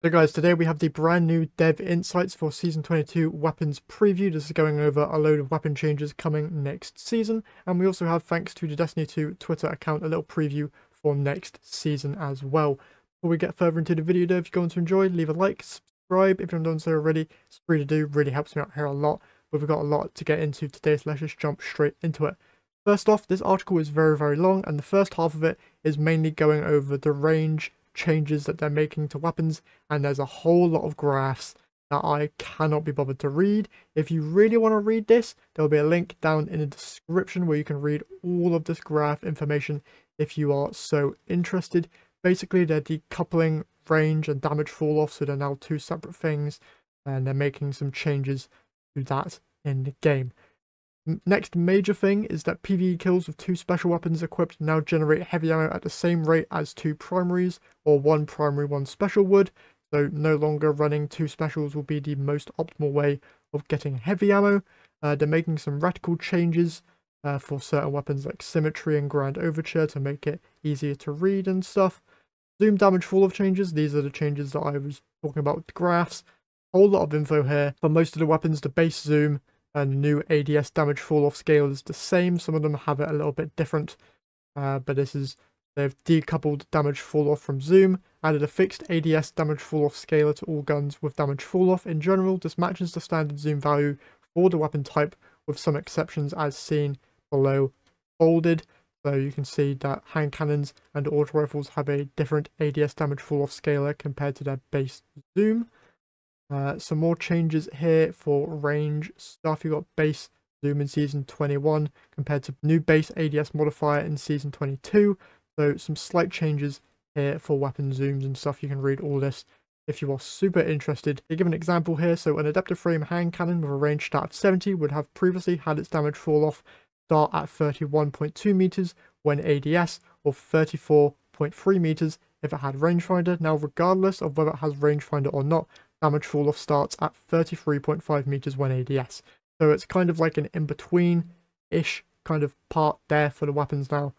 So guys, today we have the brand new dev insights for season 22 weapons preview. This is going over a load of weapon changes coming next season, and we also have, thanks to the Destiny 2 Twitter account, a little preview for next season as well. Before we get further into the video though, if you're going to enjoy, leave a like, subscribe if you haven't done so already. It's free to do, really helps me out here a lot, but we've got a lot to get into today, so let's just jump straight into it. First off, this article is very long, and the first half of it is mainly going over the range changes that they're making to weapons, and there's a whole lot of graphs that I cannot be bothered to read. If you really want to read this, there'll be a link down in the description where you can read all of this graph information if you are so interested. Basically, they're decoupling range and damage fall off, so they're now two separate things, and they're making some changes to that in the game. Next major thing is that PvE kills with two special weapons equipped now generate heavy ammo at the same rate as two primaries, or one primary, one special would. So no longer running two specials will be the most optimal way of getting heavy ammo. They're making some radical changes for certain weapons like Symmetry and Grand Overture to make it easier to read and stuff. Zoom damage fall off changes, these are the changes that I was talking about with the graphs. Whole lot of info here. For most of the weapons, the base zoom and the new ADS damage fall off scale is the same. Some of them have it a little bit different, but they've decoupled damage fall off from zoom, added a fixed ADS damage fall off scaler to all guns with damage fall off. In general, this matches the standard zoom value for the weapon type, with some exceptions as seen below bolded. So you can see that hand cannons and auto rifles have a different ADS damage fall off scaler compared to their base zoom. Some more changes here for range stuff. You got base zoom in season 21 compared to new base ADS modifier in season 22. So some slight changes here for weapon zooms and stuff. You can read all this if you are super interested. They give an example here. So an adaptive frame hand cannon with a range stat of 70 would have previously had its damage fall off start at 31.2 meters when ADS, or 34.3 meters if it had rangefinder. Now, regardless of whether it has rangefinder or not, damage fall off starts at 33.5 meters when ADS. So it's kind of like an in-between-ish kind of part there for the weapons now.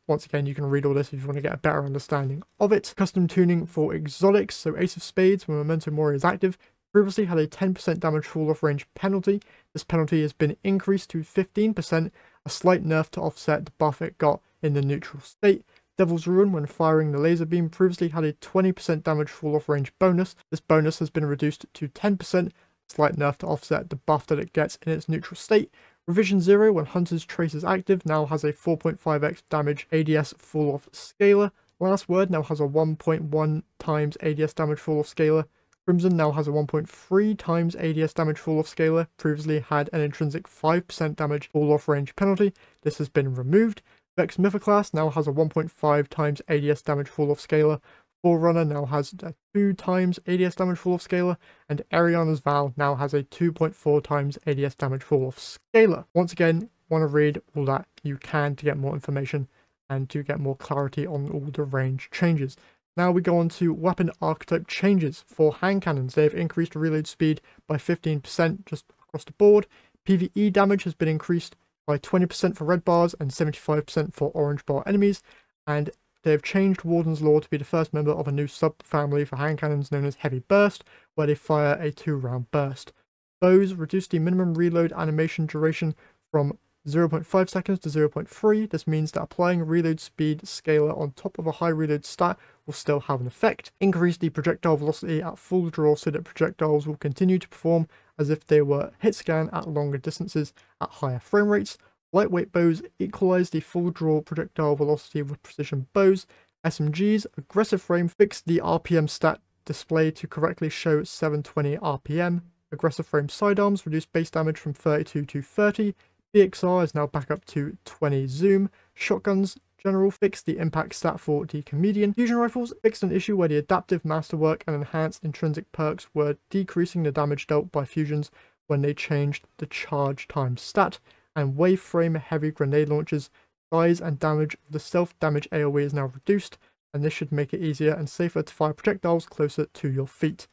Once again, you can read all this if you want to get a better understanding of it. Custom tuning for exotics. So Ace of Spades, when Memento Mori is active, previously had a 10% damage fall off range penalty. This penalty has been increased to 15%, a slight nerf to offset the buff it got in the neutral state. Devil's Ruin, when firing the laser beam, previously had a 20% damage fall off range bonus. This bonus has been reduced to 10%, slight nerf to offset the buff that it gets in its neutral state. Revision 0, when Hunter's Trace is active, now has a 4.5x damage ADS fall off scaler. Last Word now has a 1.1 times ADS damage fall off scaler. Crimson now has a 1.3 times ADS damage fall off scaler. Previously had an intrinsic 5% damage fall off range penalty. This has been removed. Vex Mythoclast now has a 1.5 times ADS damage fall off scaler. Forerunner now has a 2 times ADS damage fall off scaler, and Ariana's Vow now has a 2.4 times ADS damage fall off scaler. Once again, want to read all that you can to get more information and to get more clarity on all the range changes. Now we go on to weapon archetype changes. For hand cannons, they've increased reload speed by 15% just across the board. PvE damage has been increased by 20% for red bars and 75% for orange bar enemies, and they've changed Warden's Law to be the first member of a new subfamily for hand cannons known as Heavy Burst, where they fire a 2-round burst. Bows reduce the minimum reload animation duration from 0.5 seconds to 0.3. This means that applying a reload speed scaler on top of a high reload stat will still have an effect. Increase the projectile velocity at full draw so that projectiles will continue to perform as if they were hit scan at longer distances at higher frame rates. Lightweight bows equalize the full draw projectile velocity with precision bows. SMGs, aggressive frame, fix the RPM stat display to correctly show 720 RPM. Aggressive frame sidearms reduce base damage from 32 to 30. BXR is now back up to 20 zoom. Shotguns general fixed the impact stat for the Comedian. Fusion rifles fixed an issue where the adaptive masterwork and enhanced intrinsic perks were decreasing the damage dealt by fusions when they changed the charge time stat. And wave frame heavy grenade launchers, size and damage of the self damage AoE is now reduced, and this should make it easier and safer to fire projectiles closer to your feet.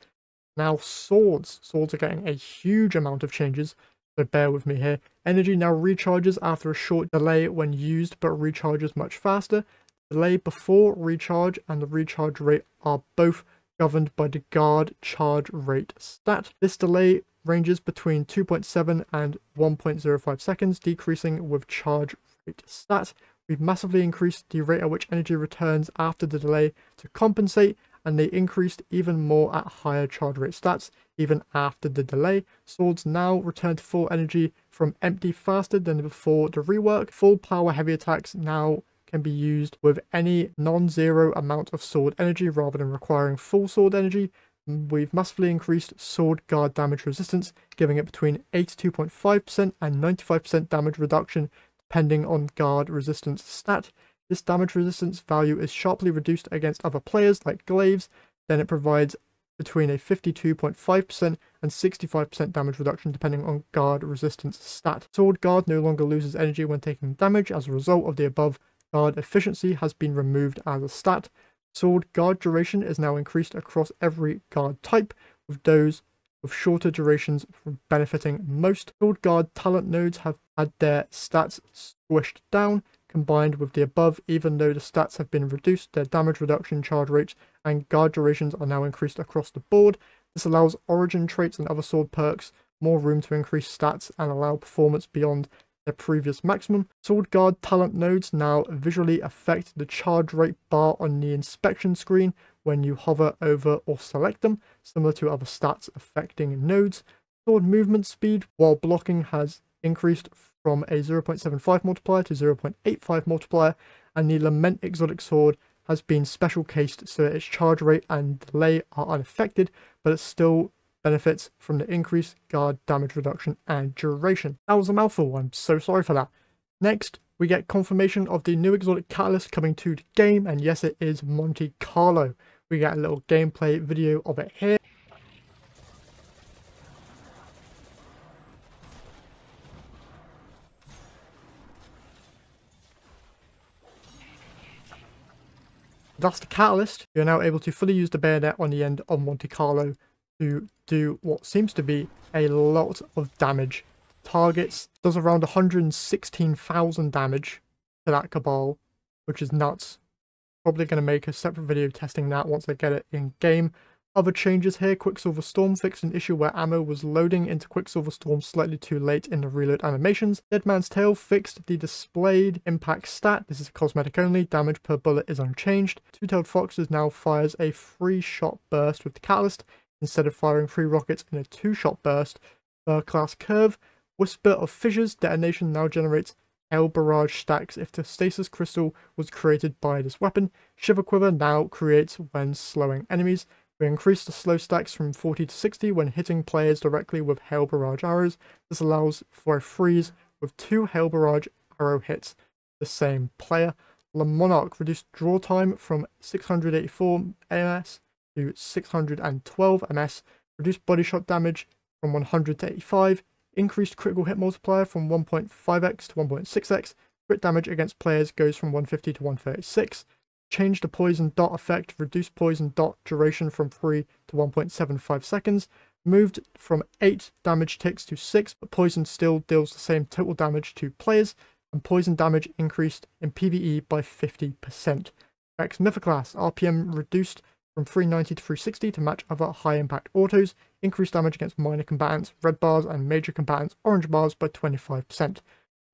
Now swords are getting a huge amount of changes, so bear with me here. Energy now recharges after a short delay when used, but recharges much faster. Delay before recharge and the recharge rate are both governed by the guard charge rate stat. This delay ranges between 2.7 and 1.05 seconds, decreasing with charge rate stat. We've massively increased the rate at which energy returns after the delay to compensate, and they increased even more at higher charge rate stats even after the delay. Swords now return to full energy from empty faster than before the rework. Full power heavy attacks now can be used with any non-zero amount of sword energy rather than requiring full sword energy. We've massively increased sword guard damage resistance, giving it between 82.5% and 95% damage reduction depending on guard resistance stat. This damage resistance value is sharply reduced against other players like glaives, then it provides between a 52.5% and 65% damage reduction depending on guard resistance stat. Sword guard no longer loses energy when taking damage as a result of the above. Guard efficiency has been removed as a stat. Sword guard duration is now increased across every guard type, with those with shorter durations benefiting most. Sword guard talent nodes have had their stats squished down. Combined with the above, even though the stats have been reduced, their damage reduction, charge rates, and guard durations are now increased across the board. This allows origin traits and other sword perks more room to increase stats and allow performance beyond their previous maximum. Sword guard talent nodes now visually affect the charge rate bar on the inspection screen when you hover over or select them, similar to other stats affecting nodes. Sword movement speed while blocking has increased from a 0.75 multiplier to 0.85 multiplier, and the Lament exotic sword has been special cased so that its charge rate and delay are unaffected, but it still benefits from the increased guard damage reduction and duration. That was a mouthful, I'm so sorry for that. Next, we get confirmation of the new exotic catalyst coming to the game, and yes, it is Monte Carlo. We get a little gameplay video of it here. That's the catalyst. You're now able to fully use the bayonet on the end of Monte Carlo to do what seems to be a lot of damage. Targets does around 116,000 damage to that Cabal, which is nuts. Probably going to make a separate video testing that once I get it in game. Other changes here: Quicksilver Storm fixed an issue where ammo was loading into Quicksilver Storm slightly too late in the reload animations. Dead Man's Tail fixed the displayed impact stat. This is cosmetic only. Damage per bullet is unchanged. Two-Tailed Foxes now fires a 3-shot burst with the catalyst instead of firing 3 rockets in a 2-shot burst. Class Curve. Whisper of Fissures detonation now generates Hell Barrage stacks if the stasis crystal was created by this weapon. Shiver Quiver now creates when slowing enemies. We increase the slow stacks from 40 to 60 when hitting players directly with Hail Barrage arrows. This allows for a freeze with 2 Hail Barrage arrow hits the same player. Le Monarch reduced draw time from 684 ms to 612 ms. Reduced body shot damage from 100 to 85. Increased critical hit multiplier from 1.5x to 1.6x. Crit damage against players goes from 150 to 136. Change the poison dot effect, reduce poison dot duration from 3 to 1.75 seconds. Moved from 8 damage ticks to 6, but poison still deals the same total damage to players, and poison damage increased in PvE by 50%. Perk's Mythoclast, RPM reduced from 390 to 360 to match other high impact autos. Increased damage against minor combatants, red bars, and major combatants, orange bars, by 25%.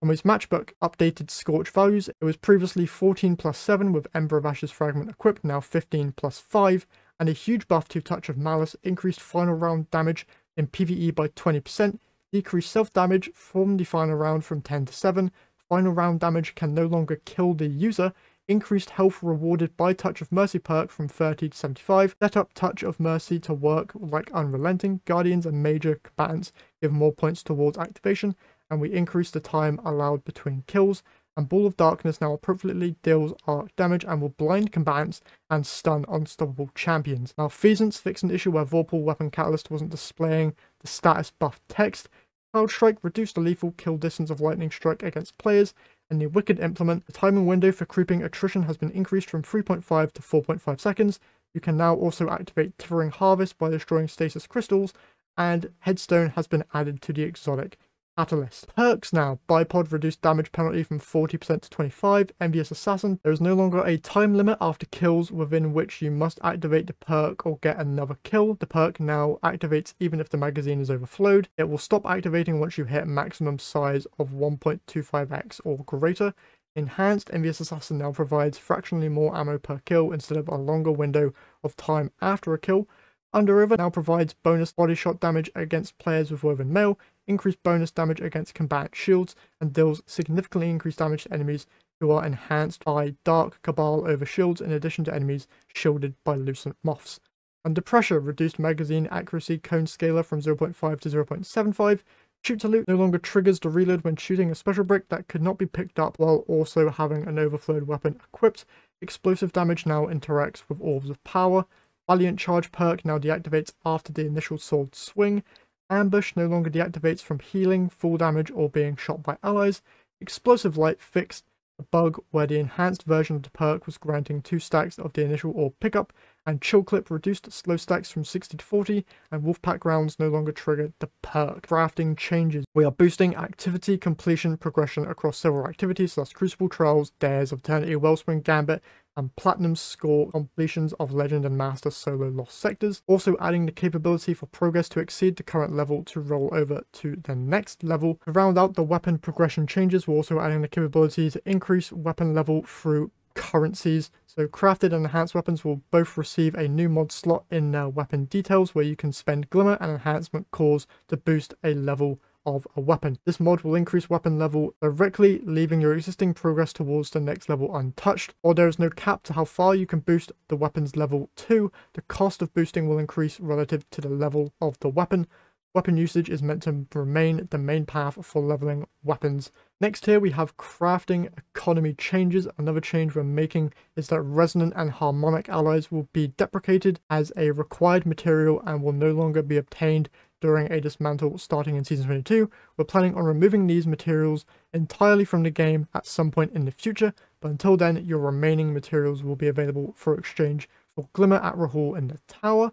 On his matchbook, updated Scorch values. It was previously 14 plus 7 with Ember of Ashes fragment equipped, now 15 plus 5, and a huge buff to Touch of Malice. Increased final round damage in PvE by 20%, decreased self damage from the final round from 10 to 7, final round damage can no longer kill the user, increased health rewarded by Touch of Mercy perk from 30 to 75, set up Touch of Mercy to work like Unrelenting. Guardians and major combatants give more points towards activation, and we increase the time allowed between kills. And Ball of Darkness now appropriately deals arc damage and will blind combatants and stun unstoppable champions. Now, Pheasants fixed an issue where Vorpal Weapon Catalyst wasn't displaying the status buff text. Cloud Strike reduced the lethal kill distance of Lightning Strike against players. And the Wicked Implement, the timing window for creeping attrition has been increased from 3.5 to 4.5 seconds. You can now also activate Tithering Harvest by destroying stasis crystals, and Headstone has been added to the exotic Catalyst. Perks now. Bipod reduced damage penalty from 40% to 25. Envious Assassin. There is no longer a time limit after kills within which you must activate the perk or get another kill. The perk now activates even if the magazine is overflowed. It will stop activating once you hit a maximum size of 1.25x or greater. Enhanced. Envious Assassin now provides fractionally more ammo per kill instead of a longer window of time after a kill. Under River now provides bonus body shot damage against players with woven mail, increased bonus damage against combatant shields, and deals significantly increased damage to enemies who are enhanced by Dark Cabal over shields in addition to enemies shielded by Lucent Moths. Under Pressure, reduced magazine accuracy cone scaler from 0.5 to 0.75. Shoot to loot no longer triggers the reload when shooting a special brick that could not be picked up while also having an overflowed weapon equipped. Explosive damage now interacts with Orbs of Power. Valiant Charge perk now deactivates after the initial sword swing. Ambush no longer deactivates from healing, full damage, or being shot by allies. Explosive Light fixed a bug where the enhanced version of the perk was granting 2 stacks of the initial orb pickup, and Chill Clip reduced slow stacks from 60 to 40, and Wolfpack rounds no longer triggered the perk. Crafting changes. We are boosting activity completion progression across several activities, so that's Crucible Trials, Dares of Eternity, Wellspring Gambit, and Platinum score completions of Legend and Master solo Lost Sectors. Also adding the capability for progress to exceed the current level to roll over to the next level. To round out the weapon progression changes, we're also adding the capability to increase weapon level through currencies. So crafted and enhanced weapons will both receive a new mod slot in weapon details where you can spend glimmer and enhancement cores to boost a level of a weapon. This mod will increase weapon level directly, leaving your existing progress towards the next level untouched. Or there is no cap to how far you can boost the weapon's level to. The cost of boosting will increase relative to the level of the weapon. Weapon usage is meant to remain the main path for leveling weapons. Next here we have crafting economy changes. Another change we're making is that resonant and harmonic alloys will be deprecated as a required material and will no longer be obtained during a dismantle starting in Season 22. We're planning on removing these materials entirely from the game at some point in the future, but until then your remaining materials will be available for exchange for Glimmer at Rahul in the Tower.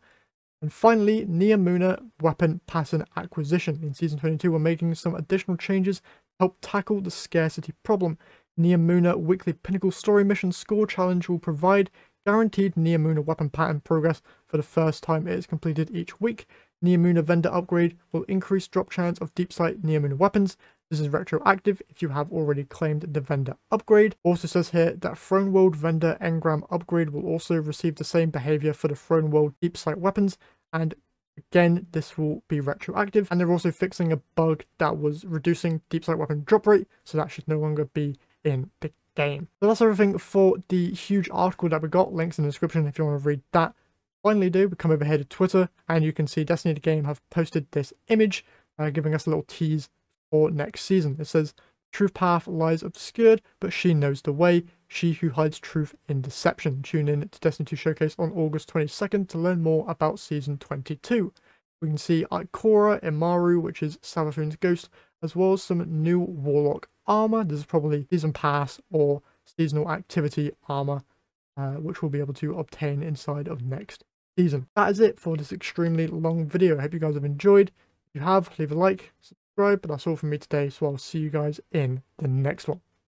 And finally, Neomuna weapon pattern acquisition. In Season 22 we're making some additional changes to help tackle the scarcity problem. Neomuna weekly pinnacle story mission score challenge will provide guaranteed Neomuna weapon pattern progress for the first time it is completed each week. Neomuna vendor upgrade will increase drop chance of deep sight Neomuna weapons. This is retroactive if you have already claimed the vendor upgrade. Also says here that Throne World vendor engram upgrade will also receive the same behavior for the Throne World deep sight weapons, and again this will be retroactive. And they're also fixing a bug that was reducing deep sight weapon drop rate, so that should no longer be in the game. So that's everything for the huge article that we got. Links in the description if you want to read that. Finally we come over here to Twitter and you can see Destiny the Game have posted this image giving us a little tease for next season. It says, "Truth path lies obscured, but she knows the way, she who hides truth in deception." Tune in to Destiny 2 Showcase on August 22nd to learn more about Season 22. We can see Ikora, Imaru, which is Savathun's ghost, as well as some new Warlock armor. This is probably Season Pass or Seasonal Activity armor, which we'll be able to obtain inside of next season. That is it for this extremely long video. I hope you guys have enjoyed. If you have, leave a like, subscribe, but that's all from me today, so I'll see you guys in the next one.